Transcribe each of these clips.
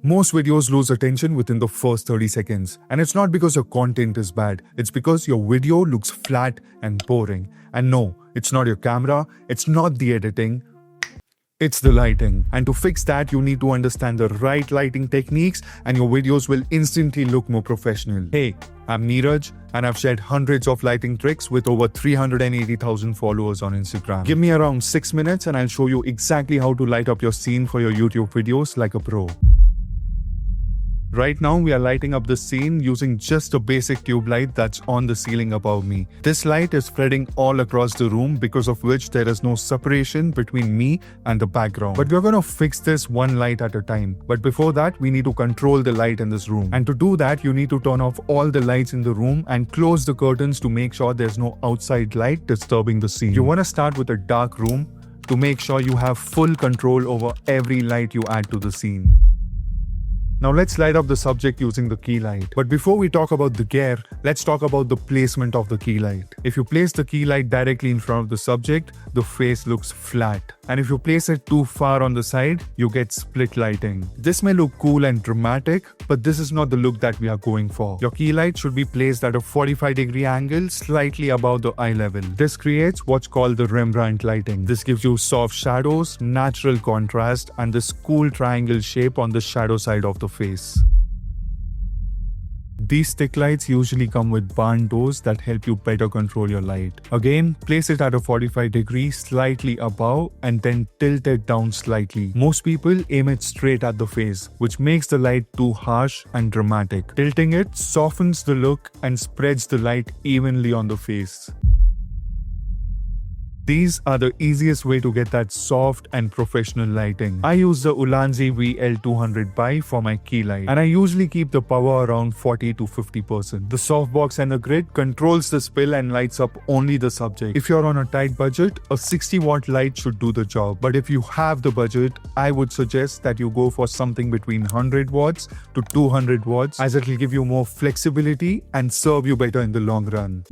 Most videos lose attention within the first 30 seconds. And it's not because your content is bad, it's because your video looks flat and boring. And no, it's not your camera, it's not the editing, it's the lighting. And to fix that, you need to understand the right lighting techniques and your videos will instantly look more professional. Hey, I'm Neeraj and I've shared hundreds of lighting tricks with over 380,000 followers on Instagram. Give me around 6 minutes and I'll show you exactly how to light up your scene for your YouTube videos like a pro. Right now, we are lighting up the scene using just a basic tube light that's on the ceiling above me. This light is spreading all across the room, because of which there is no separation between me and the background. But we're gonna fix this one light at a time. But before that, we need to control the light in this room. And to do that, you need to turn off all the lights in the room and close the curtains to make sure there's no outside light disturbing the scene. You wanna start with a dark room to make sure you have full control over every light you add to the scene. Now let's light up the subject using the key light. But before we talk about the gear, let's talk about the placement of the key light. If you place the key light directly in front of the subject, the face looks flat. And if you place it too far on the side, you get split lighting. This may look cool and dramatic, but this is not the look that we are going for. Your key light should be placed at a 45-degree angle, slightly above the eye level. This creates what's called the Rembrandt lighting. This gives you soft shadows, natural contrast, and this cool triangle shape on the shadow side of the face. These stick lights usually come with barn doors that help you better control your light. Again, place it at a 45 degrees slightly above and then tilt it down slightly. Most people aim it straight at the face, which makes the light too harsh and dramatic. Tilting it softens the look and spreads the light evenly on the face. These are the easiest way to get that soft and professional lighting. I use the Ulanzi VL200 Bi for my key light, and I usually keep the power around 40 to 50%. The softbox and the grid controls the spill and lights up only the subject. If you're on a tight budget, a 60-watt light should do the job. But if you have the budget, I would suggest that you go for something between 100 watts to 200 watts, as it will give you more flexibility and serve you better in the long run.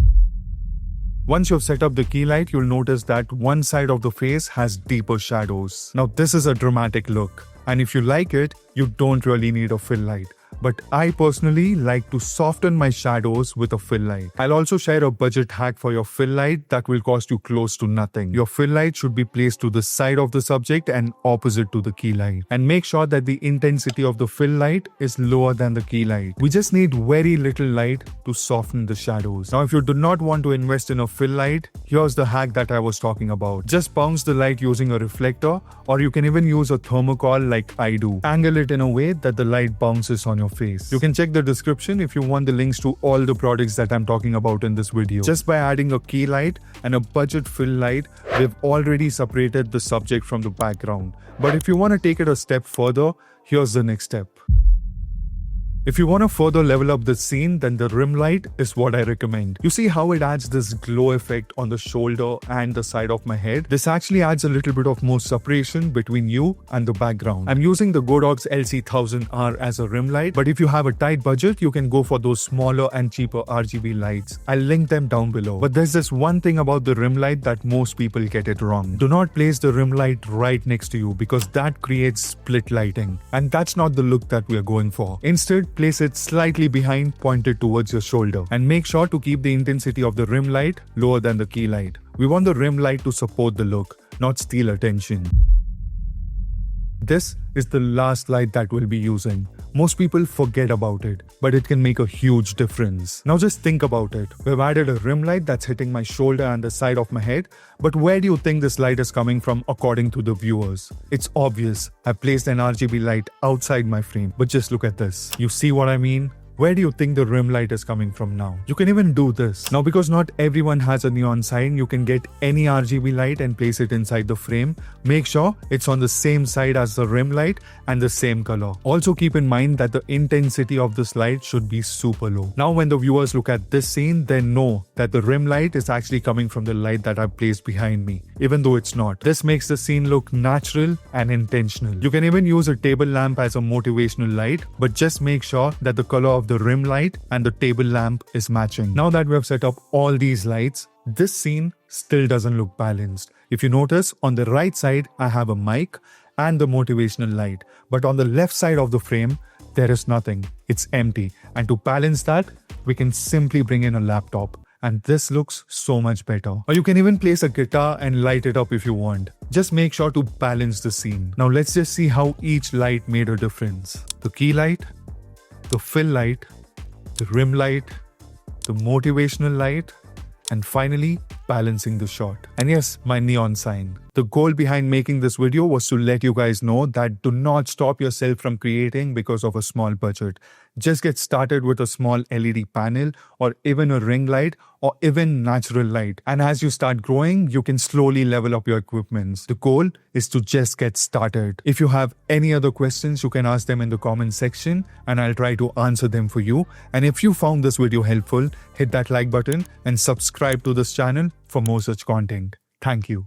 Once you've set up the key light, you'll notice that one side of the face has deeper shadows. Now this is a dramatic look, and if you like it, you don't really need a fill light. But I personally like to soften my shadows with a fill light. I'll also share a budget hack for your fill light that will cost you close to nothing. Your fill light should be placed to the side of the subject and opposite to the key light. And make sure that the intensity of the fill light is lower than the key light. We just need very little light to soften the shadows. Now if you do not want to invest in a fill light, here's the hack that I was talking about. Just bounce the light using a reflector, or you can even use a thermocol like I do. Angle it in a way that the light bounces on your face. You can check the description if you want the links to all the products that I'm talking about in this video. Just by adding a key light and a budget fill light, we've already separated the subject from the background. But if you want to take it a step further, here's the next step. If you want to further level up the scene, then the rim light is what I recommend. You see how it adds this glow effect on the shoulder and the side of my head? This actually adds a little bit of more separation between you and the background. I'm using the Godox LC1000R as a rim light, but if you have a tight budget, you can go for those smaller and cheaper RGB lights. I'll link them down below. But there's this one thing about the rim light that most people get it wrong. Do not place the rim light right next to you, because that creates split lighting. And that's not the look that we are going for. Instead, place it slightly behind, pointed towards your shoulder, and make sure to keep the intensity of the rim light lower than the key light. We want the rim light to support the look, not steal attention. This is the last light that we'll be using. Most people forget about it, but it can make a huge difference. Now just think about it. We've added a rim light that's hitting my shoulder and the side of my head, but where do you think this light is coming from according to the viewers? It's obvious. I placed an RGB light outside my frame, but just look at this. You see what I mean? Where do you think the rim light is coming from now? You can even do this. Now because not everyone has a neon sign, you can get any RGB light and place it inside the frame. Make sure it's on the same side as the rim light and the same color. Also keep in mind that the intensity of this light should be super low. Now when the viewers look at this scene, they know that the rim light is actually coming from the light that I placed behind me, even though it's not. This makes the scene look natural and intentional. You can even use a table lamp as a motivational light, but just make sure that the color of the rim light and the table lamp is matching. Now that we have set up all these lights, this scene still doesn't look balanced. If you notice, on the right side, I have a mic, and the motivational light. But on the left side of the frame, there is nothing. It's empty. And to balance that, we can simply bring in a laptop. And this looks so much better. Or you can even place a guitar and light it up if you want. Just make sure to balance the scene. Now let's just see how each light made a difference. The key light, the fill light, the rim light, the motivational light, and finally, balancing the shot. And yes, my neon sign. The goal behind making this video was to let you guys know that do not stop yourself from creating because of a small budget. Just get started with a small LED panel or even a ring light or even natural light. And as you start growing, you can slowly level up your equipments. The goal is to just get started. If you have any other questions, you can ask them in the comment section and I'll try to answer them for you. And if you found this video helpful, hit that like button and subscribe to this channel for more such content. Thank you.